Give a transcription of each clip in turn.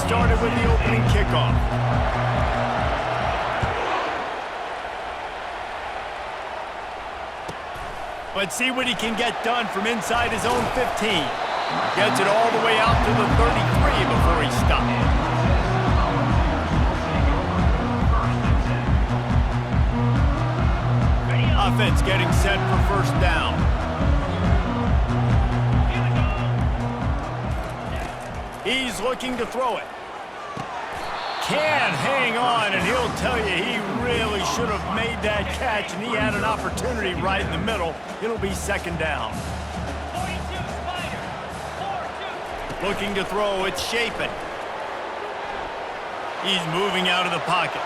Started with the opening kickoff. Let's see what he can get done from inside his own 15. Gets it all the way out to the 33 before he stops. Offense getting set for first down. He's looking to throw it. Can't hang on, and he'll tell you he really should have made that catch, and he had an opportunity right in the middle. It'll be second down. 42 Spider. 4-2. Looking to throw, it's Shapen. He's moving out of the pocket.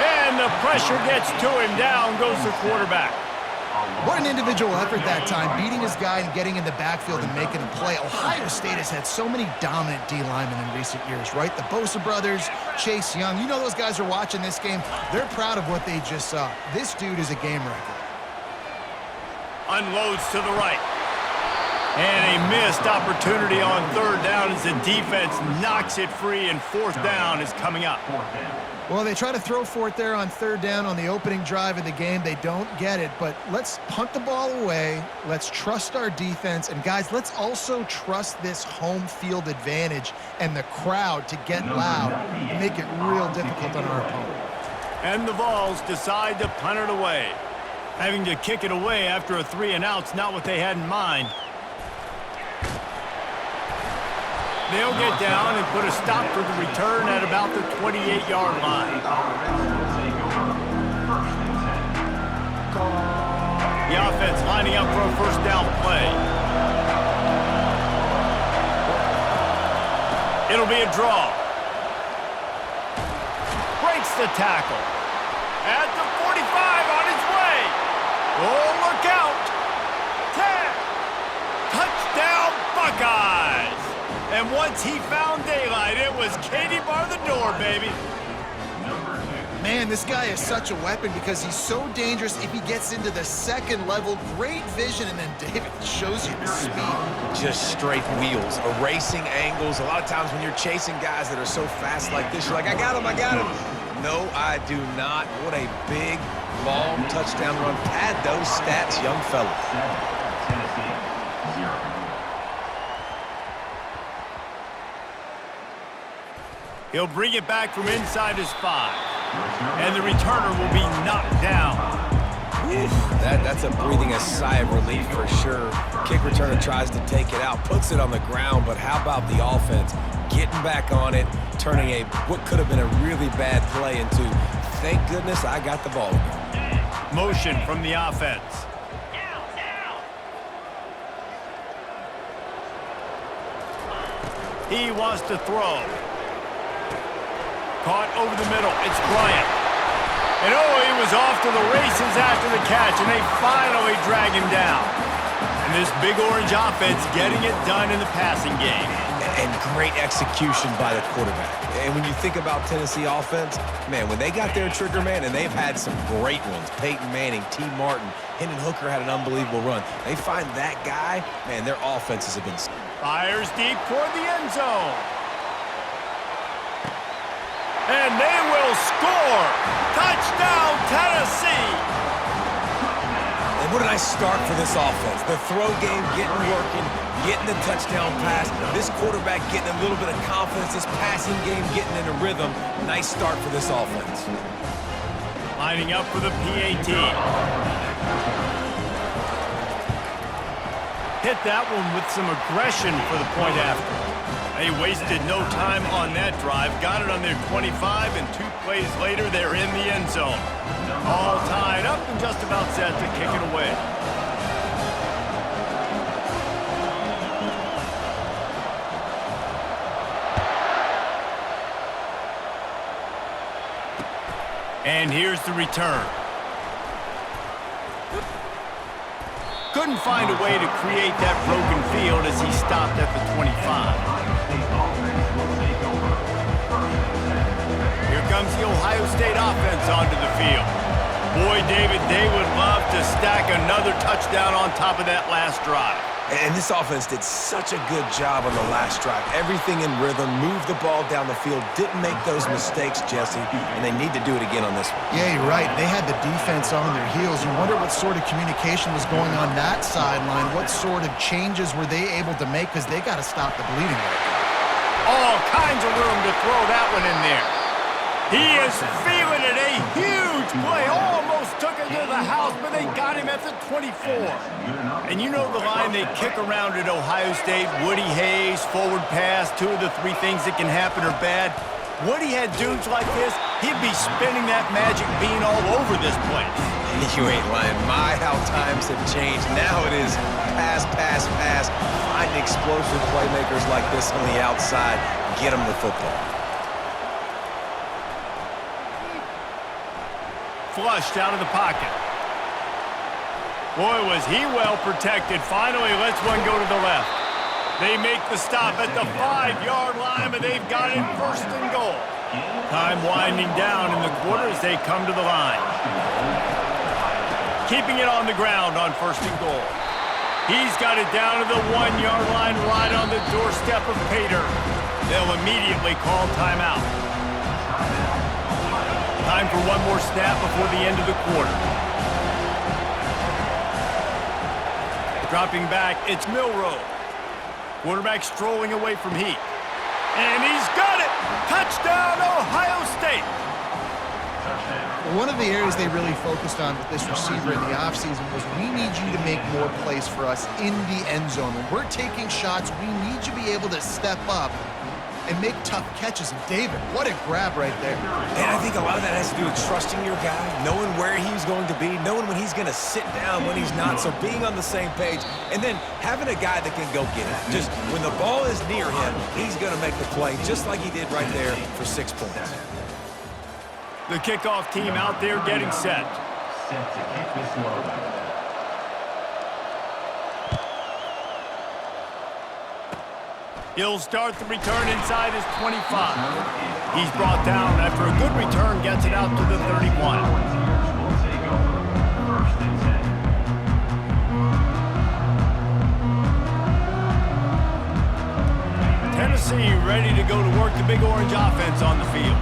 And the pressure gets to him. Down goes the quarterback. What an individual effort that time, beating his guy and getting in the backfield and making a play. Ohio State has had so many dominant D linemen in recent years, right? The Bosa brothers, Chase Young. You know those guys are watching this game. They're proud of what they just saw. This dude is a game wrecker. Unloads to the right. And a missed opportunity on third down as the defense knocks it free, and fourth down is coming up. Well, they try to throw for it there on third down on the opening drive of the game. They don't get it, but let's punt the ball away. Let's trust our defense. And, guys, let's also trust this home field advantage and the crowd to get loud and make it real difficult on our opponent. And the Vols decide to punt it away. Having to kick it away after a 3-and-out's not what they had in mind. They'll get down and put a stop for the return at about the 28-yard line. The offense lining up for a first down play. It'll be a draw. Breaks the tackle. At the 45 on his way. Oh, look out. 10. Touchdown, Buckeyes. And once he found daylight, it was Katie bar the door, baby. Man, this guy is such a weapon because he's so dangerous if he gets into the second level. Great vision, and then David shows you the speed. Just straight wheels, erasing angles. A lot of times when you're chasing guys that are so fast like this, you're like, I got him, I got him. No, I do not. What a big, long touchdown run. Pad those stats, young fella. He'll bring it back from inside his 5. And the returner will be knocked down. That's a breathing a sigh of relief for sure. Kick returner tries to take it out, puts it on the ground, but how about the offense getting back on it, turning what could have been a really bad play into, thank goodness I got the ball. Motion from the offense. He wants to throw. Caught over the middle. It's Bryant. And he was off to the races after the catch, and they finally drag him down. And this big orange offense getting it done in the passing game. And great execution by the quarterback. And when you think about Tennessee offense, man, when they got their trigger man, and they've had some great ones, Peyton Manning, T. Martin, Hendon Hooker had an unbelievable run. They find that guy, man, their offenses have been... Fires deep toward the end zone. And they will score. Touchdown, Tennessee. And what a nice start for this offense. The throw game getting working, getting the touchdown pass. This quarterback getting a little bit of confidence. This passing game getting in a rhythm. Nice start for this offense. Lining up for the PAT. Hit that one with some aggression for the point after. They wasted no time on that drive. Got it on their 25, and 2 plays later, they're in the end zone. All tied up and just about set to kick it away. And here's the return. Couldn't find a way to create that broken field as he stopped at the 25. Here comes the Ohio State offense onto the field. Boy, David, they would love to stack another touchdown on top of that last drive. And this offense did such a good job on the last drive. Everything in rhythm, moved the ball down the field, didn't make those mistakes, Jesse, and they need to do it again on this one. Yeah, you're right. They had the defense on their heels. You wonder what sort of communication was going on that sideline. What sort of changes were they able to make, because they got to stop the bleeding right now. All kinds of room to throw that one in there. He is feeling it. A huge play. Almost took it to the house, but they got him at the 24. And you know the line they kick around at Ohio State, Woody Hayes, forward pass, 2 of the 3 things that can happen are bad. Woody had dudes like this, he'd be spinning that magic bean all over this place. You ain't lying. My, how times have changed. Now it is pass, pass, pass. Find explosive playmakers like this on the outside. Get them the football. Flushed out of the pocket. Boy, was he well protected. Finally lets one go to the left. They make the stop at the 5-yard line, but they've got it 1st and goal. Time winding down in the quarter as they come to the line. Keeping it on the ground on 1st and goal. He's got it down to the 1-yard line right on the doorstep of Pater. They'll immediately call timeout. Time for one more snap before the end of the quarter. Dropping back, it's Milroe. Quarterback strolling away from Heat. And he's got it! Touchdown, Ohio State! One of the areas they really focused on with this receiver in the offseason was, we need you to make more plays for us in the end zone. When we're taking shots, we need you to be able to step up and make tough catches. And David, what a grab right there. And I think a lot of that has to do with trusting your guy, knowing where he's going to be, knowing when he's going to sit down, when he's not, so being on the same page, and then having a guy that can go get it. Just when the ball is near him, he's going to make the play, just like he did right there for 6 points. The kickoff team out there getting set. Set to kick this one. He'll start the return inside his 25. He's brought down after a good return, gets it out to the 31. Tennessee ready to go to work the Big Orange offense on the field.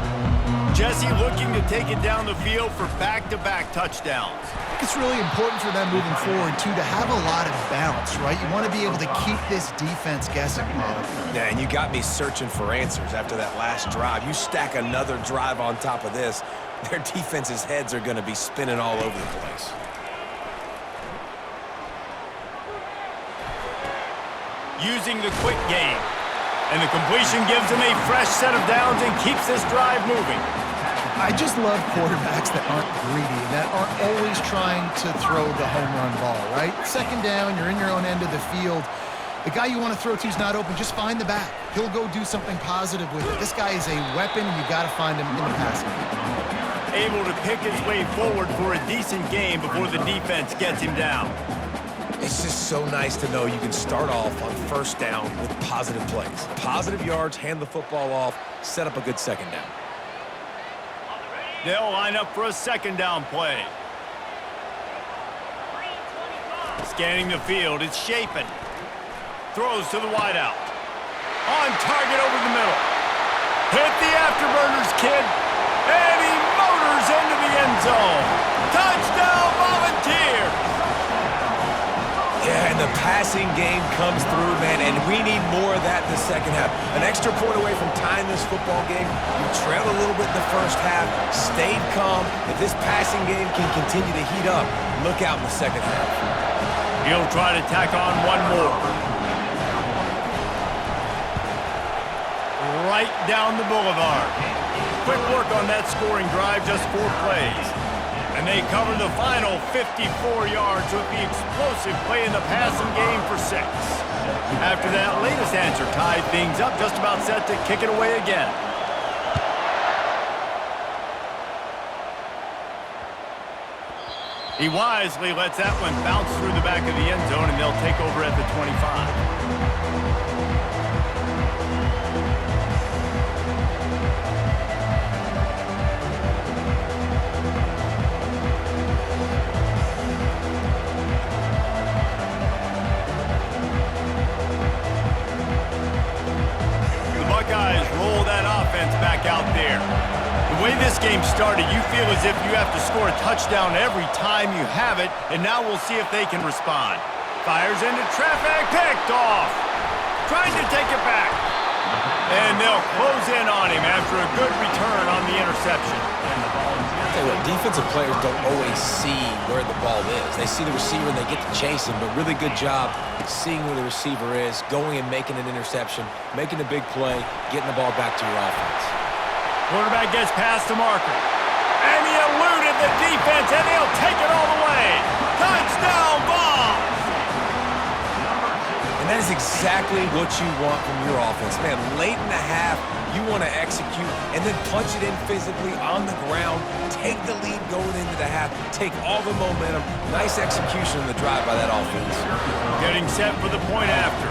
Jesse looking to take it down the field for back-to-back touchdowns. I think it's really important for them moving forward, too, to have a lot of balance, right? You want to be able to keep this defense guessing, Paul. Yeah, and you got me searching for answers after that last drive. You stack another drive on top of this, their defense's heads are going to be spinning all over the place. Using the quick game. And the completion gives him a fresh set of downs and keeps this drive moving. I just love quarterbacks that aren't greedy, that aren't always trying to throw the home run ball, right? 2nd down, you're in your own end of the field. The guy you want to throw to is not open. Just find the back. He'll go do something positive with it. This guy is a weapon, and you got to find him in the passing game. Able to pick his way forward for a decent game before the defense gets him down. It's just so nice to know you can start off on 1st down with positive plays. Positive yards, hand the football off, set up a good 2nd down. They'll line up for a 2nd down play. Scanning the field, it's Shapen. Throws to the wideout. On target over the middle. Hit the afterburners, kid. And he motors into the end zone. Touchdown, Volunteers! Yeah, and the passing game comes through, man, and we need more of that in the 2nd half. An extra point away from tying this football game. You trailed a little bit in the 1st half, stayed calm. If this passing game can continue to heat up, look out in the 2nd half. He'll try to tack on one more. Right down the boulevard. Quick work on that scoring drive, just 4 plays. And they cover the final 54 yards with the explosive play in the passing game for 6. After that latest answer tied things up, just about set to kick it away again. He wisely lets that one bounce through the back of the end zone, and they'll take over at the 25. The Buckeyes roll that offense back out there. The way this game started, you feel as if you have to score a touchdown every time you have it, and now we'll see if they can respond. Fires into traffic, picked off. Trying to take it back. And they'll close in on him after a good return on the interception. Tell you what, defensive players don't always see where the ball is. They see the receiver and they get to chase him, but really good job seeing where the receiver is, going and making an interception, making a big play, getting the ball back to your offense. Quarterback gets past the marker. And he eluded the defense, and he'll take it all the way. Touchdown ball! And that is exactly what you want from your offense. Man, late in the half, you want to execute and then punch it in physically on the ground, take the lead going into the half, take all the momentum. Nice execution in the drive by that offense. Getting set for the point after.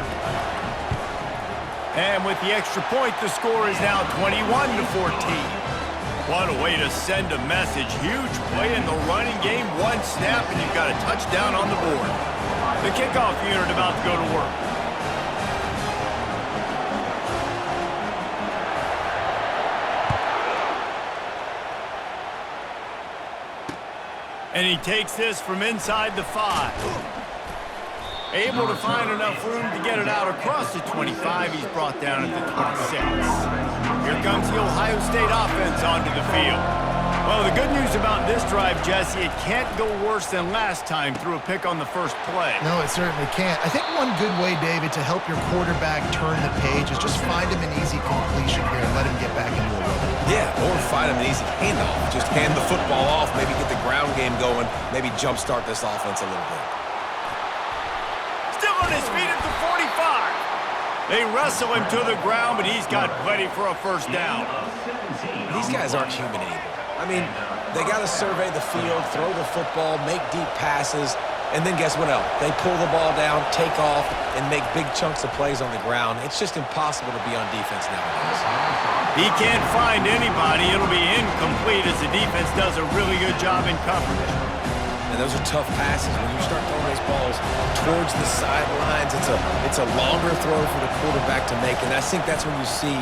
And with the extra point, the score is now 21-14. What a way to send a message. Huge play in the running game. One snap, and you've got a touchdown on the board. The kickoff unit about to go to work. And he takes this from inside the 5. Able to find enough room to get it out across the 25. He's brought down at the 26. Here comes the Ohio State offense onto the field. Well, the good news about this drive, Jesse, it can't go worse than last time through a pick on the first play. No, it certainly can't. I think one good way, David, to help your quarterback turn the page is just find him an easy completion here and let him get back into a rhythm. Yeah, or find him an easy handoff. Just hand the football off, maybe get the ground game going, maybe jumpstart this offense a little bit. Still on his feet at the 45. They wrestle him to the ground, but he's got plenty for a first down. These guys aren't human anymore. I mean, they got to survey the field, throw the football, make deep passes, and then guess what else? They pull the ball down, take off, and make big chunks of plays on the ground. It's just impossible to be on defense nowadays. He can't find anybody. It'll be incomplete as the defense does a really good job in coverage. And those are tough passes. When you start throwing those balls towards the sidelines, it's a longer throw for the quarterback to make, and I think that's when you see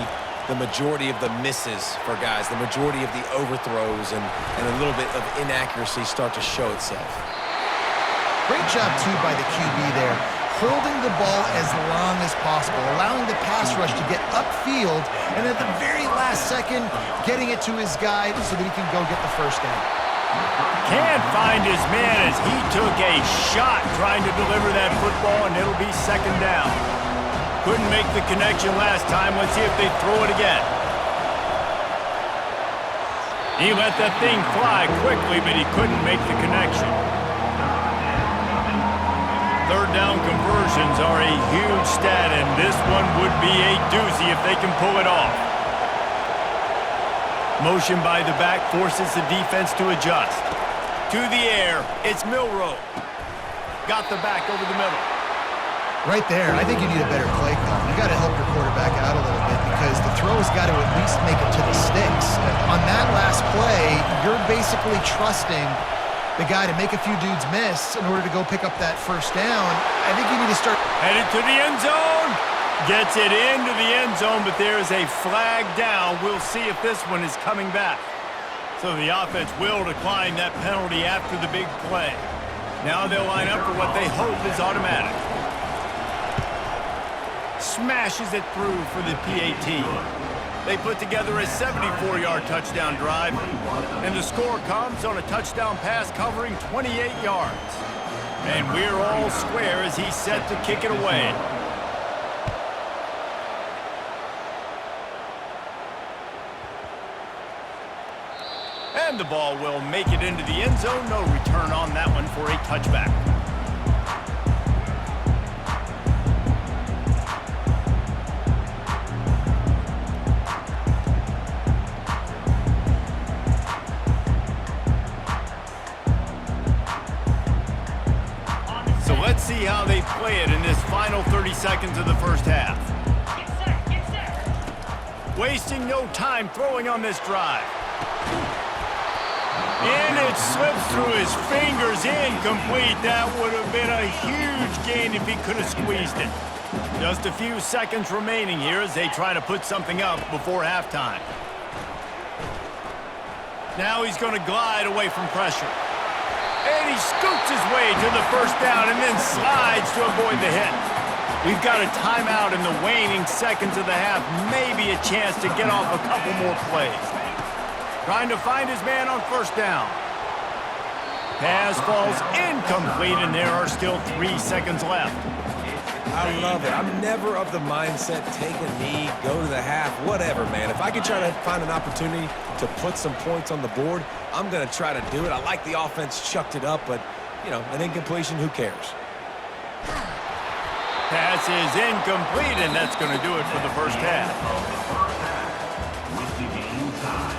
the majority of the misses for guys, the majority of the overthrows and a little bit of inaccuracy start to show itself. Great job, too, by the QB there, holding the ball as long as possible, allowing the pass rush to get upfield, and at the very last second, getting it to his guy so that he can go get the first down. Can't find his man as he took a shot trying to deliver that football, and it'll be second down. Couldn't make the connection last time. Let's see if they throw it again. He let that thing fly quickly, but he couldn't make the connection. Third down conversions are a huge stat, and this one would be a doozy if they can pull it off. Motion by the back forces the defense to adjust. To the air, it's Milroe. Got the back over the middle. Right there, I think you need a better play call. You got to help your quarterback out a little bit because the throw's got to at least make it to the sticks. On that last play, you're basically trusting the guy to make a few dudes miss in order to go pick up that first down. I think you need to start Headed to the end zone. Gets it into the end zone, but there is a flag down. We'll see if this one is coming back. So the offense will decline that penalty after the big play. Now they'll line up for what they hope is automatic. Smashes it through for the PAT. They put together a 74-yard touchdown drive, and the score comes on a touchdown pass covering 28 yards. And we're all square as he's set to kick it away. And the ball will make it into the end zone. No return on that one for a touchback. see how they play it in this final 30 seconds of the first half. Get set, get set. Wasting no time throwing on this drive. And it slips through his fingers, incomplete. That would have been a huge gain if he could have squeezed it. Just a few seconds remaining here as they try to put something up before halftime. Now he's going to glide away from pressure. And he scoots his way to the first down and then slides to avoid the hit. We've got a timeout in the waning seconds of the half. Maybe a chance to get off a couple more plays. Trying to find his man on first down. Pass falls incomplete, and there are still 3 seconds left. I love it. I'm never of the mindset, take a knee, go to the half, whatever, man. If I can try to find an opportunity to put some points on the board, I'm going to try to do it. I like the offense chucked it up, but, you know, an incompletion, who cares? Pass is incomplete, and that's going to do it for the first half. With the game time.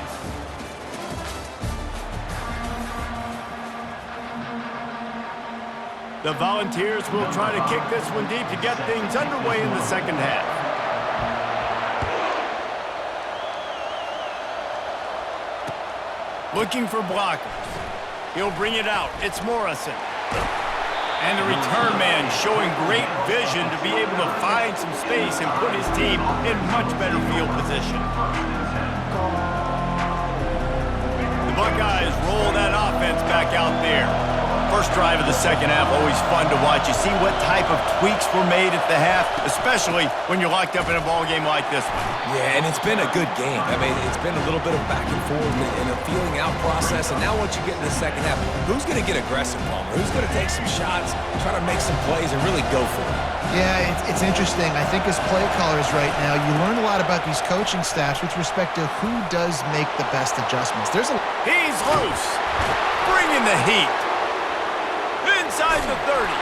The Volunteers will try to kick this one deep to get things underway in the second half. Looking for blockers. He'll bring it out. It's Morrison. And the return man showing great vision to be able to find some space and put his team in much better field position. The Buckeyes roll that offense back out there. First drive of the second half, always fun to watch. You see what type of tweaks were made at the half, especially when you're locked up in a ball game like this one. Yeah, and it's been a good game. I mean, it's been a little bit of back and forth and a feeling out process. And now once you get in the second half, who's going to get aggressive, Palmer? Who's going to take some shots, try to make some plays, and really go for it? Yeah, it's interesting. I think as play callers right now, you learn a lot about these coaching staffs with respect to who does make the best adjustments. He's loose, bringing the heat. Inside the 30.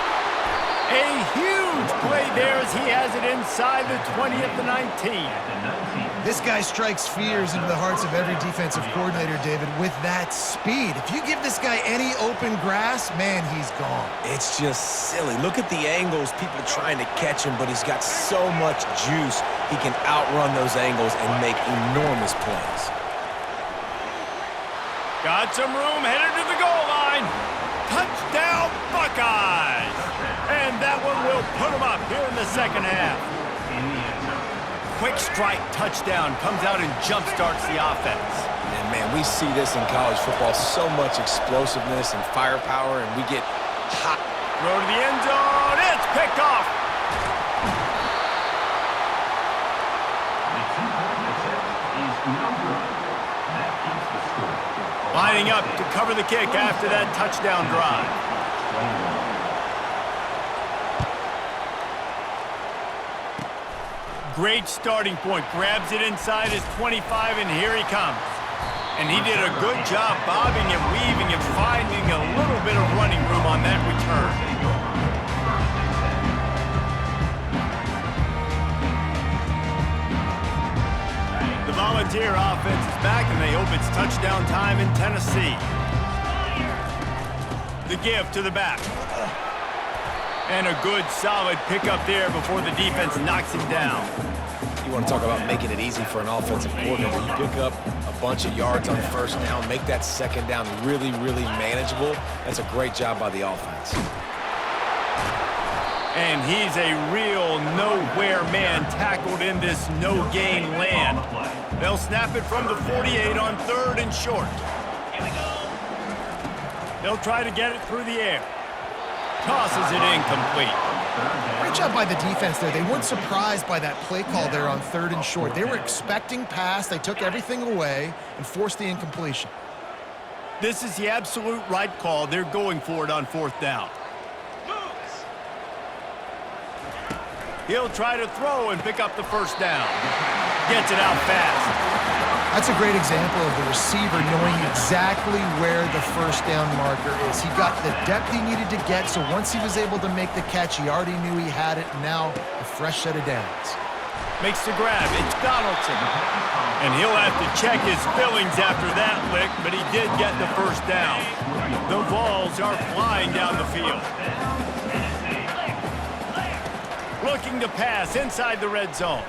A huge play there as he has it inside the 20 at the 19. This guy strikes fears into the hearts of every defensive coordinator, David, with that speed. If you give this guy any open grass, man, he's gone. It's just silly. Look at the angles, people trying to catch him, but he's got so much juice. He can outrun those angles and make enormous plays. Got some room, headed to the goal line. Touchdown, Buckeyes! And that one will put them up here in the second half. Quick strike touchdown comes out and jumpstarts the offense. And, man, we see this in college football, so much explosiveness and firepower, and we get hot. Throw to the end zone. It's picked off. Lining up to cover the kick after that touchdown drive. Great starting point. Grabs it inside his 25, and here he comes. And he did a good job bobbing and weaving and finding a little bit of running room on that return. The Volunteer offense is back, and they hope it's touchdown time in Tennessee. The give to the back. And a good, solid pickup there before the defense knocks him down. You want to talk about making it easy for an offensive coordinator. You pick up a bunch of yards on first down, make that second down really, really manageable. That's a great job by the offense. And he's a real nowhere man tackled in this no-gain land. They'll snap it from the 48 on third and short. Here we go. They'll try to get it through the air. Tosses it incomplete. Great job by the defense there. They weren't surprised by that play call there on third and short. They were expecting pass. They took everything away and forced the incompletion. This is the absolute right call. They're going for it on fourth down. He'll try to throw and pick up the first down. Gets it out fast. That's a great example of the receiver knowing exactly where the first down marker is. He got the depth he needed to get, so once he was able to make the catch, he already knew he had it. Now a fresh set of downs. Makes the grab. It's Donaldson. And he'll have to check his fillings after that lick, but he did get the first down. The Vols are flying down the field. looking to pass inside the red zone.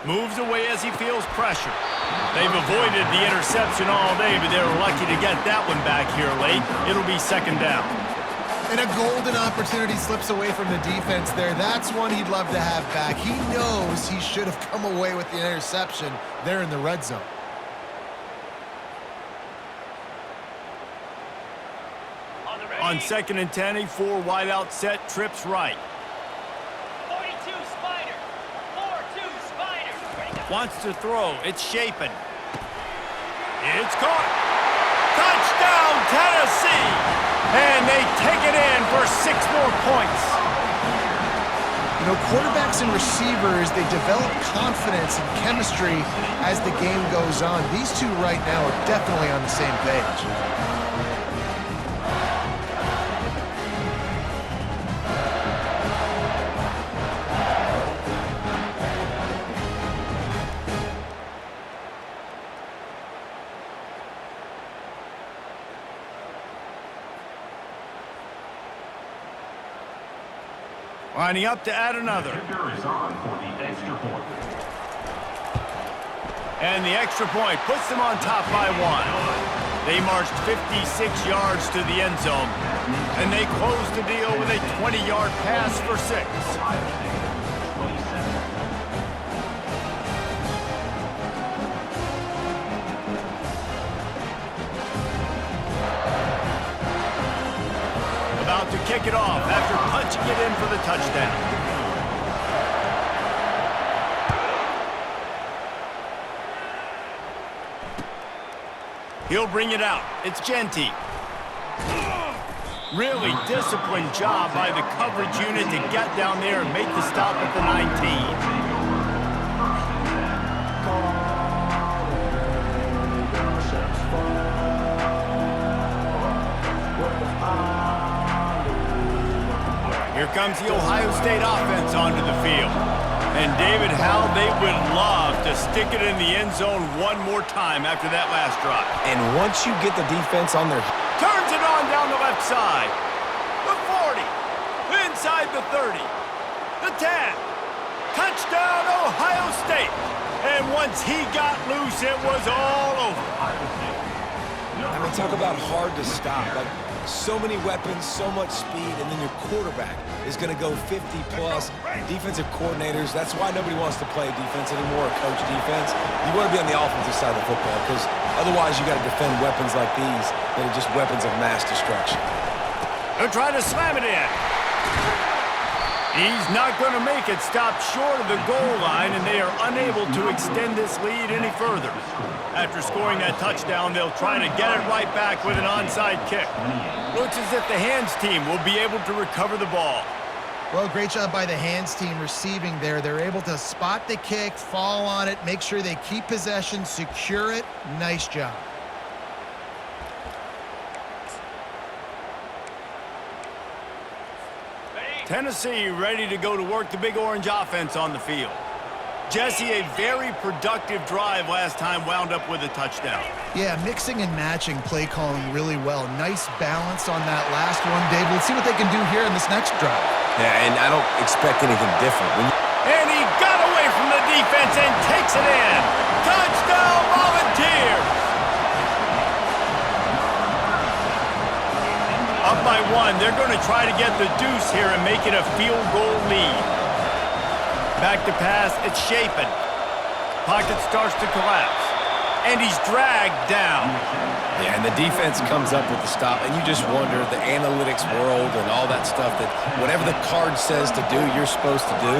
Moves away as he feels pressure. They've avoided the interception all day, but they're lucky to get that one back here late. It'll be second down. And a golden opportunity slips away from the defense there. That's one he'd love to have back. He knows he should have come away with the interception there in the red zone. On 2nd and 10, a 4 wide out set, trips right. 42 Spider. 4-2 Spider. Ready, go. Wants to throw. It's Shapen. It's caught. Touchdown, Tennessee! And they take it in for 6 more points. You know, quarterbacks and receivers, they develop confidence and chemistry as the game goes on. These two right now are definitely on the same page. Lining up to add another. Kicker is on for the extra point. And the extra point puts them on top by 1. They marched 56 yards to the end zone, and they closed the deal with a 20-yard pass for 6. Ohio State, 27. About to kick it off after punching it in for the touchdown. He'll bring it out. It's Genty. Really disciplined job by the coverage unit to get down there and make the stop at the 19. Here comes the Ohio State offense onto the field. And David, how they would love to stick it in the end zone one more time after that last drive. And once you get the defense on their... Turns it on down the left side. The 40. Inside the 30. The 10. Touchdown, Ohio State. And once he got loose, it was all over. I mean, talk about hard to stop. Like, so many weapons, so much speed, and then your quarterback is going to go 50-plus. Defensive coordinators, that's why nobody wants to play defense anymore or coach defense. You want to be on the offensive side of the football because otherwise you got to defend weapons like these that are just weapons of mass destruction. They're trying to slam it in. He's not going to make it. Stop short of the goal line, and they are unable to extend this lead any further. After scoring that touchdown, they'll try to get it right back with an onside kick. Looks as if the hands team will be able to recover the ball. Well, great job by the hands team receiving there. They're able to spot the kick, fall on it, make sure they keep possession, secure it. Nice job. Tennessee ready to go to work the Big Orange offense on the field. Jesse, a very productive drive last time, wound up with a touchdown. Yeah, mixing and matching play calling really well. Nice balance on that last one, Dave. Let's see what they can do here in this next drive. Yeah, and I don't expect anything different. And he got away from the defense and takes it in. Touchdown, Volunteers! Up by 1, they're going to try to get the deuce here and make it a field goal lead. Back to pass, it's Shapen. Pocket starts to collapse. And he's dragged down. Yeah, and the defense comes up with the stop, and you just wonder, the analytics world and all that stuff, that whatever the card says to do, you're supposed to do.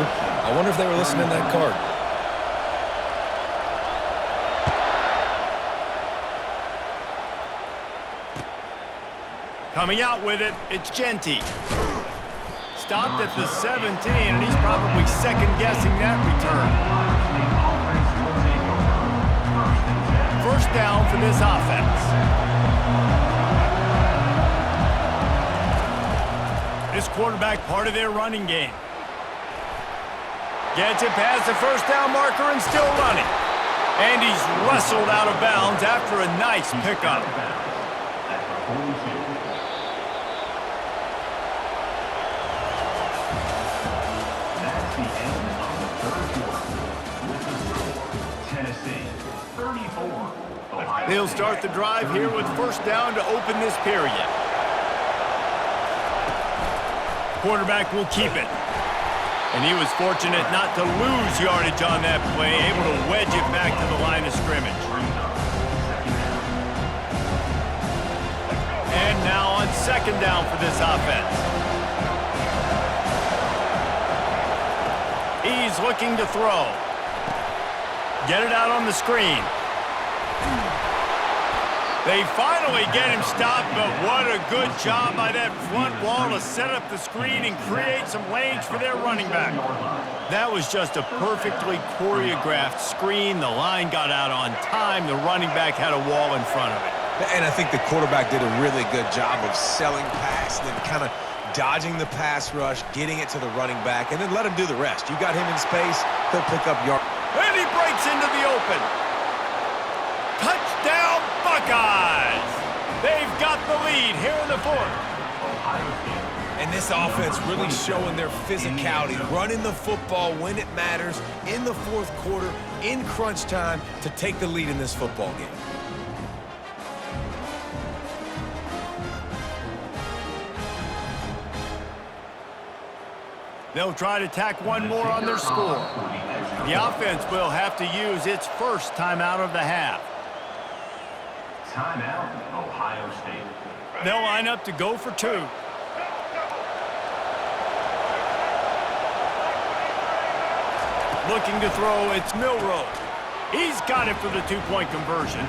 I wonder if they were listening to that card. Coming out with it, it's Genty. Stopped at the 17, and he's probably second-guessing that return. First down for this offense. This quarterback part of their running game. Gets it past the first down marker and still running. And he's wrestled out of bounds after a nice pickup. That's the They'll start the drive here with first down to open this period. Quarterback will keep it. And he was fortunate not to lose yardage on that play, able to wedge it back to the line of scrimmage. And now on second down for this offense. He's looking to throw. Get it out on the screen. They finally get him stopped, but what a good job by that front wall to set up the screen and create some lanes for their running back. That was just a perfectly choreographed screen. The line got out on time. The running back had a wall in front of it. And I think the quarterback did a really good job of selling past and then kind of dodging the pass rush, getting it to the running back, and then let him do the rest. You got him in space, he'll pick up yards. And he breaks into the open. Touchdown, Buckeyes! They've got the lead here in the fourth. And this offense really showing their physicality, running the football when it matters, in the fourth quarter, in crunch time, to take the lead in this football game. They'll try to tack one more on their score. The offense will have to use its first timeout of the half. Timeout, Ohio State. They'll line up to go for two. Looking to throw, it's Milroe. He's got it for the two-point conversion.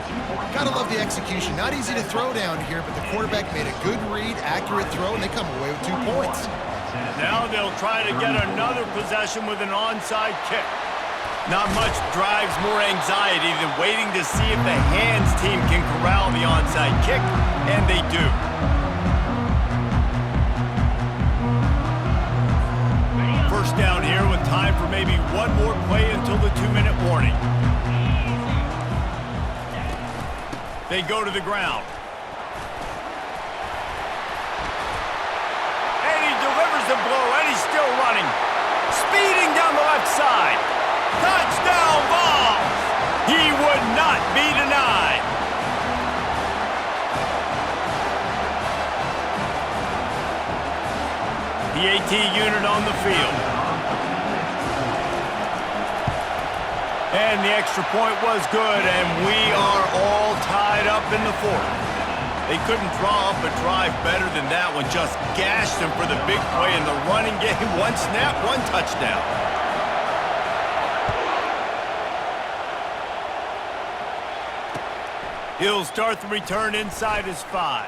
Gotta love the execution. Not easy to throw down here, but the quarterback made a good read, accurate throw, and they come away with 2 points. Now they'll try to get another possession with an onside kick. Not much drives more anxiety than waiting to see if the hands team can corral the onside kick, and they do. First down here with time for maybe one more play until the 2-minute warning. They go to the ground. And he delivers the blow, and he's still running. Speeding down the left side. Touchdown Vols! He would not be denied. The AT unit on the field. And the extra point was good, and we are all tied up in the fourth. They couldn't draw up a drive better than that one. Just gashed them for the big play in the running game. One snap, one touchdown. He'll start the return inside his 5.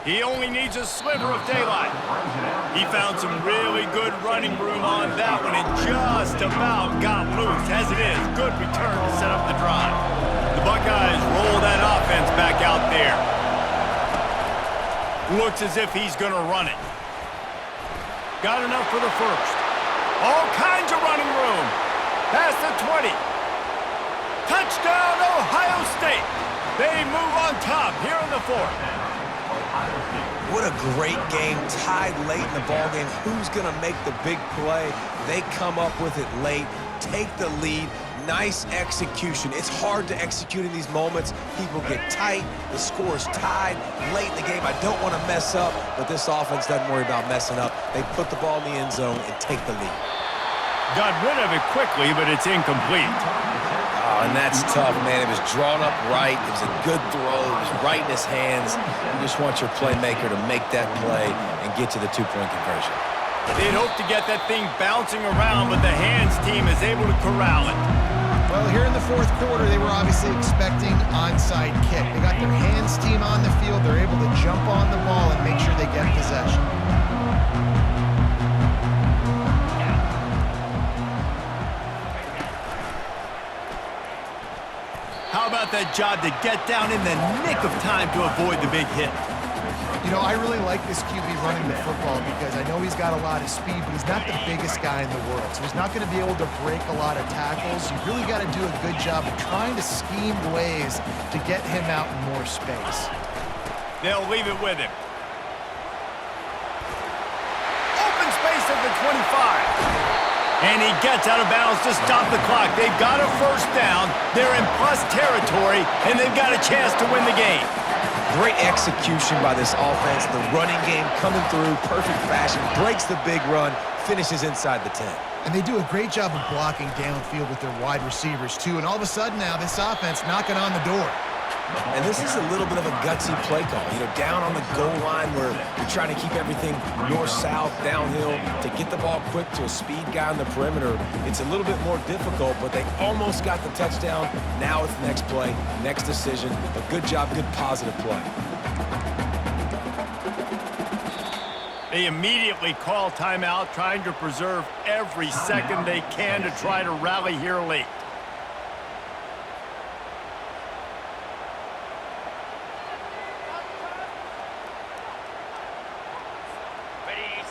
He only needs a sliver of daylight. He found some really good running room on that one and just about got loose. As it is, good return to set up the drive. The Buckeyes roll that offense back out there. Looks as if he's going to run it. Got enough for the first. All kinds of running room. Past the 20. Touchdown, Ohio State. They move on top here in the fourth. What a great game, tied late in the ballgame. Who's going to make the big play? They come up with it late, take the lead. Nice execution. It's hard to execute in these moments. People get tight. The score's tied late in the game. I don't want to mess up, but this offense doesn't worry about messing up. They put the ball in the end zone and take the lead. Got rid of it quickly, but it's incomplete. Oh, and that's tough, man. It was drawn up right. It was a good throw. It was right in his hands. You just want your playmaker to make that play and get to the two-point conversion. They'd hope to get that thing bouncing around, but the hands team is able to corral it. Well, here in the fourth quarter, they were obviously expecting onside kick. They got their hands team on the field. They're able to jump on the ball and make sure they get possession. How about that job to get down in the nick of time to avoid the big hit? You know, I really like this QB running the football because I know he's got a lot of speed, but he's not the biggest guy in the world. So he's not going to be able to break a lot of tackles. You really got to do a good job of trying to scheme ways to get him out in more space. They'll leave it with him. Open space at the 25. And he gets out of bounds to stop the clock. They've got a first down. They're in plus territory, and they've got a chance to win the game. Great execution by this offense. The running game coming through, perfect fashion, breaks the big run, finishes inside the 10. And they do a great job of blocking downfield with their wide receivers, too. And all of a sudden now, this offense knocking on the door. And this is a little bit of a gutsy play call. You know, down on the goal line where you're trying to keep everything north-south, downhill, to get the ball quick to a speed guy on the perimeter. It's a little bit more difficult, but they almost got the touchdown. Now it's the next play, next decision. But good job, good positive play. They immediately call timeout, trying to preserve every second they can to try to rally here late.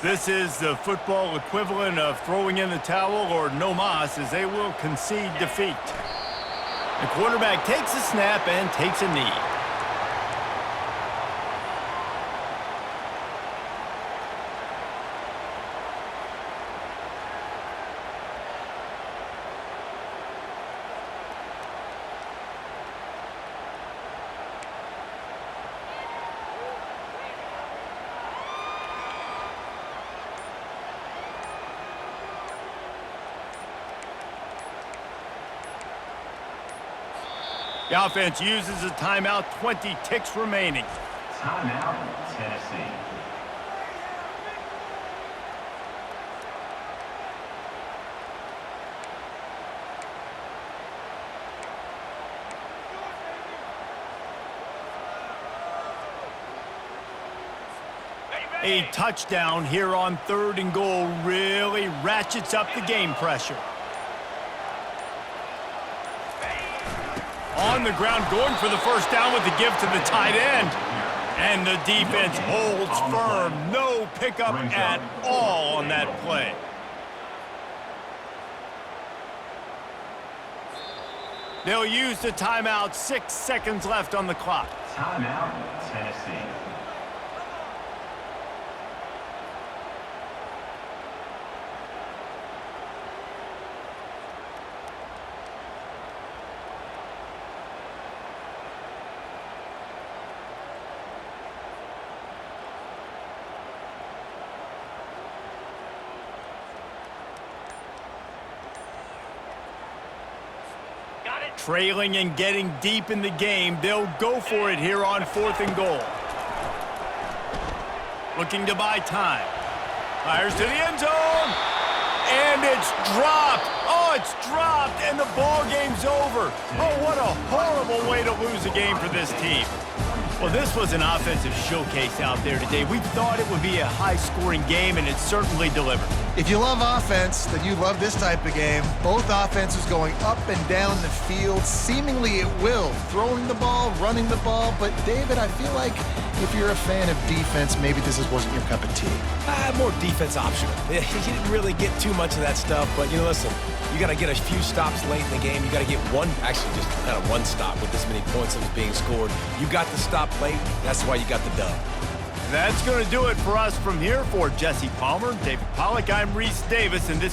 This is the football equivalent of throwing in the towel or no mas, as they will concede defeat. The quarterback takes a snap and takes a knee. The offense uses a timeout, 20 ticks remaining. Timeout, Tennessee. A touchdown here on 3rd and goal really ratchets up the game pressure. On the ground, going for the first down with the give to the tight end. And the defense holds firm. No pickup at all on that play. They'll use the timeout. 6 seconds left on the clock. Timeout, Tennessee. Trailing and getting deep in the game, they'll go for it here on 4th and goal. Looking to buy time. Fires to the end zone. And it's dropped. Oh, it's dropped, and the ball game's over. Oh, what a horrible way to lose a game for this team. Well, this was an offensive showcase out there today. We thought it would be a high-scoring game, and it certainly delivered. If you love offense, then you love this type of game. Both offenses going up and down the field, seemingly at will, throwing the ball, running the ball. But, David, I feel like if you're a fan of defense, maybe this wasn't your cup of tea. More defense optional. You didn't really get too much of that stuff, but, you know, listen, you got to get a few stops late in the game. You got to get one, actually just kind of one stop with this many points that was being scored. You got the stop late. That's why you got the dub. That's going to do it for us from here. For Jesse Palmer, David Pollack, I'm Reese Davis, and this is